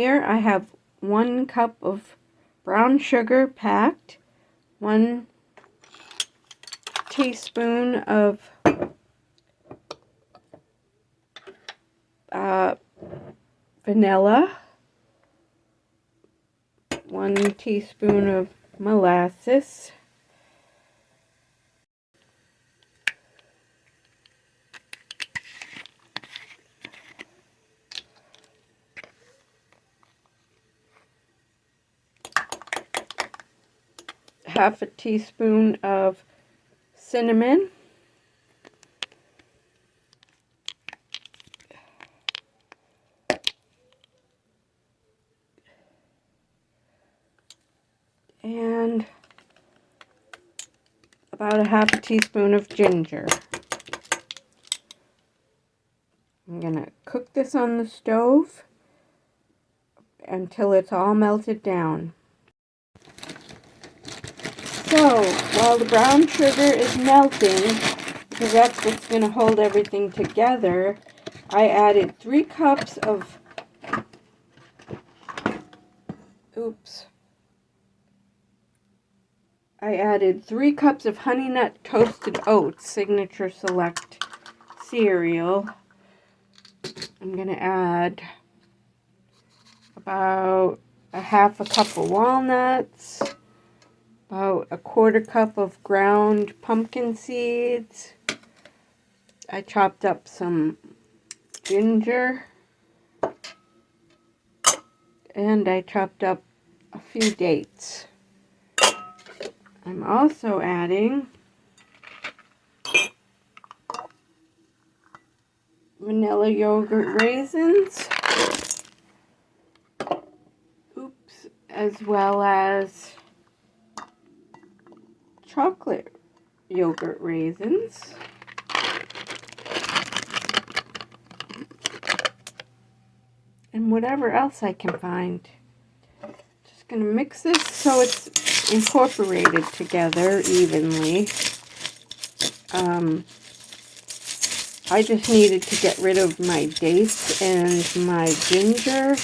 here I have 1 cup of brown sugar packed, 1 teaspoon of vanilla, 1 teaspoon of molasses, half a teaspoon of cinnamon, and about a half a teaspoon of ginger. I'm going to cook this on the stove until it's all melted down. So, while the brown sugar is melting, because that's what's going to hold everything together, I added 3 cups of, I added 3 cups of Honey Nut Toasted Oats Signature Select cereal. I'm going to add about a half a cup of walnuts, about a 1/4 cup of ground pumpkin seeds. I chopped up some ginger, and I chopped up a few dates. I'm also adding vanilla yogurt raisins, as well as chocolate yogurt raisins. And whatever else I can find. Just going to mix this so it's incorporated together evenly. I just needed to get rid of my dates and my ginger,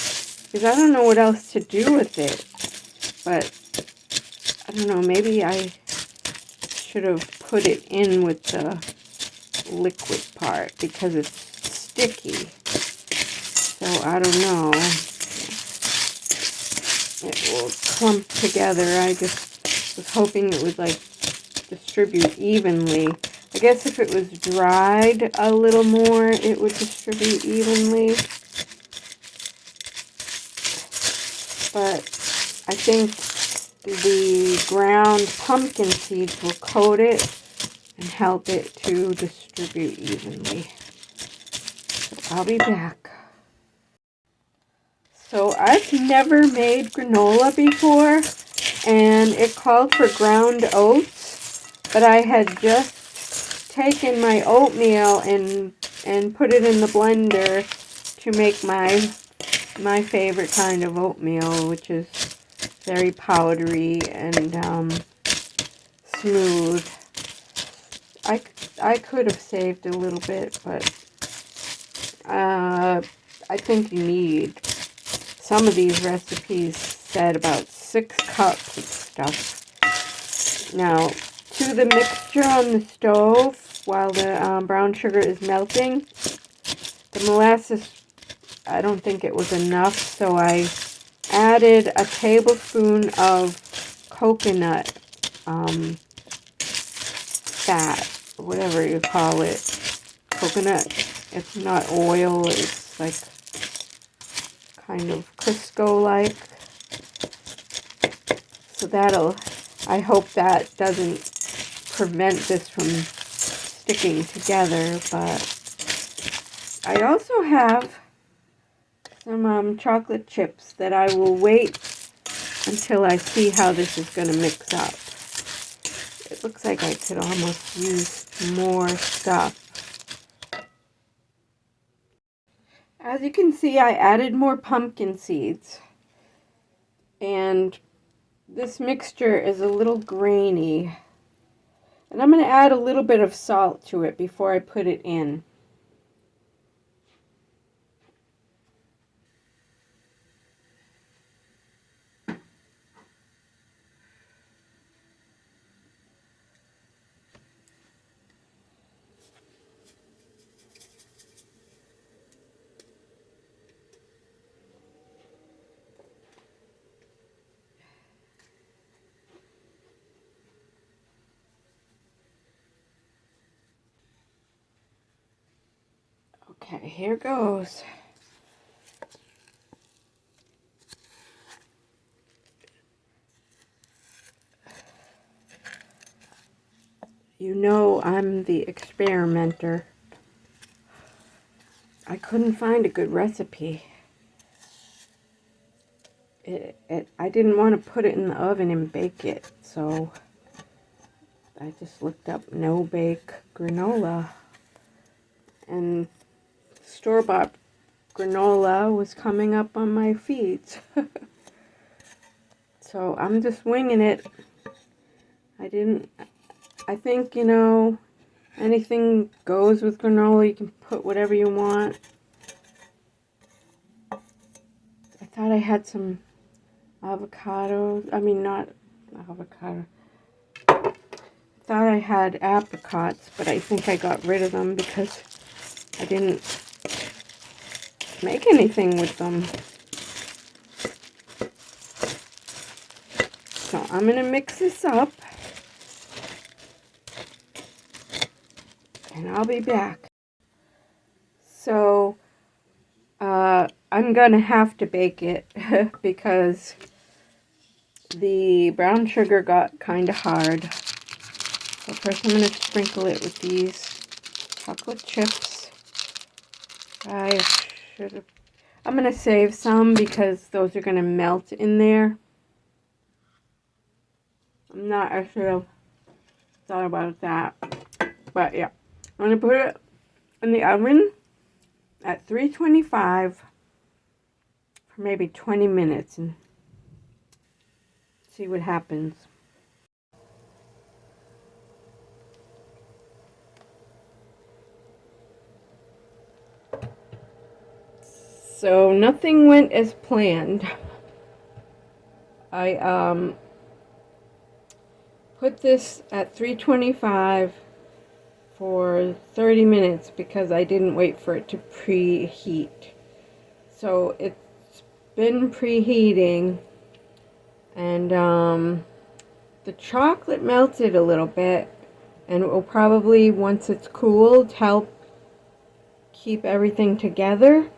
because I don't know what else to do with it. But I don't know, maybe I should have put it in with the liquid part because it's sticky. So I don't know. It will clump together. I just was hoping it would like distribute evenly. I guess if it was dried a little more, it would distribute evenly. But I think the ground pumpkin seeds will coat it and help it to distribute evenly. So I'll be back. So I've never made granola before, and it called for ground oats, but I had just taken my oatmeal and put it in the blender to make my favorite kind of oatmeal, which is very powdery and smooth. I could have saved a little bit, but I think you need, some of these recipes said about 6 cups of stuff. Now, to the mixture on the stove, while the brown sugar is melting, the molasses, I don't think it was enough, so I added a tablespoon of coconut fat, whatever you call it. Coconut, it's not oil, it's like kind of Crisco-like. So I hope that doesn't prevent this from sticking together, but I also have some chocolate chips that I will wait until I see how this is going to mix up. It looks like I could almost use more stuff. As you can see, I added more pumpkin seeds, and this mixture is a little grainy, and I'm going to add a little bit of salt to it before I put it in. Okay, here goes. You know I'm the experimenter. I couldn't find a good recipe. I didn't want to put it in the oven and bake it, so I just looked up no-bake granola. And store-bought granola was coming up on my feeds. So I'm just winging it. I think, you know, anything goes with granola. You can put whatever you want. I thought I had some avocados. I mean, not avocado. I thought I had apricots, but I think I got rid of them because I didn't make anything with them. So I'm going to mix this up. And I'll be back. So, I'm going to have to bake it because the brown sugar got kind of hard. So first I'm going to sprinkle it with these chocolate chips. I'm going to save some because those are going to melt in there. I should have thought about that. But yeah, I'm going to put it in the oven at 325 for maybe 20 minutes and see what happens. So nothing went as planned. I put this at 325 for 30 minutes because I didn't wait for it to preheat. So it's been preheating, and the chocolate melted a little bit, and it will probably, once it's cooled, help keep everything together.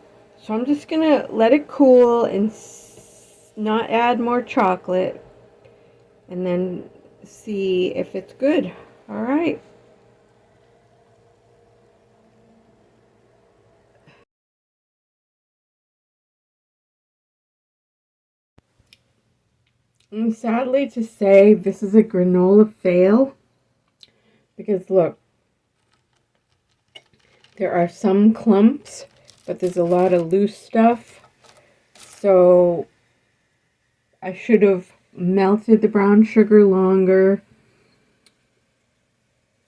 So I'm just gonna let it cool and not add more chocolate, and then see if it's good. All right. And sadly to say, this is a granola fail because look, there are some clumps, but there's a lot of loose stuff. So I should have melted the brown sugar longer.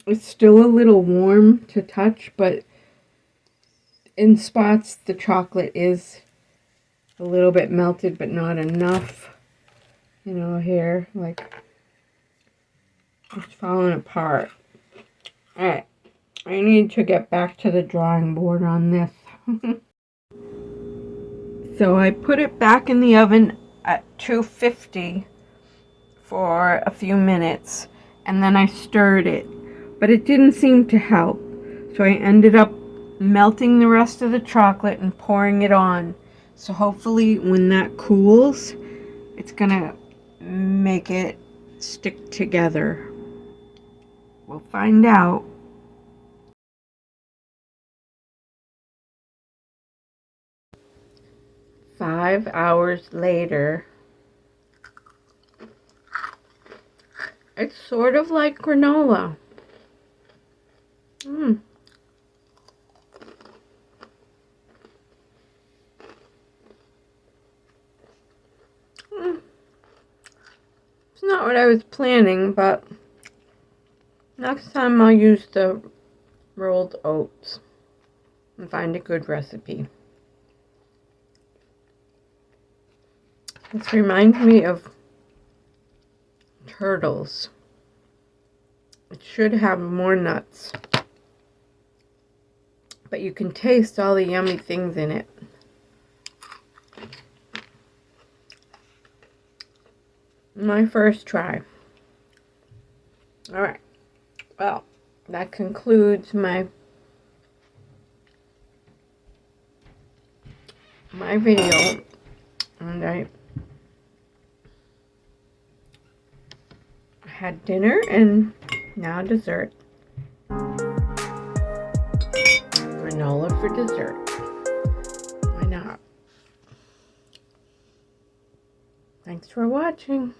It's still a little warm to touch, but in spots the chocolate is a little bit melted, but not enough. You know, here, like, it's falling apart. Alright, I need to get back to the drawing board on this. So I put it back in the oven at 250 for a few minutes, and then I stirred it, but it didn't seem to help. So I ended up melting the rest of the chocolate and pouring it on. So hopefully when that cools, it's gonna make it stick together. We'll find out. 5 hours later. It's sort of like granola. It's not what I was planning, but next time I'll use the rolled oats and find a good recipe. This reminds me of turtles. It should have more nuts, but you can taste all the yummy things in it. My first try. Alright, well, that concludes my my video, and I had dinner and now dessert. Granola for dessert. Why not? Thanks for watching.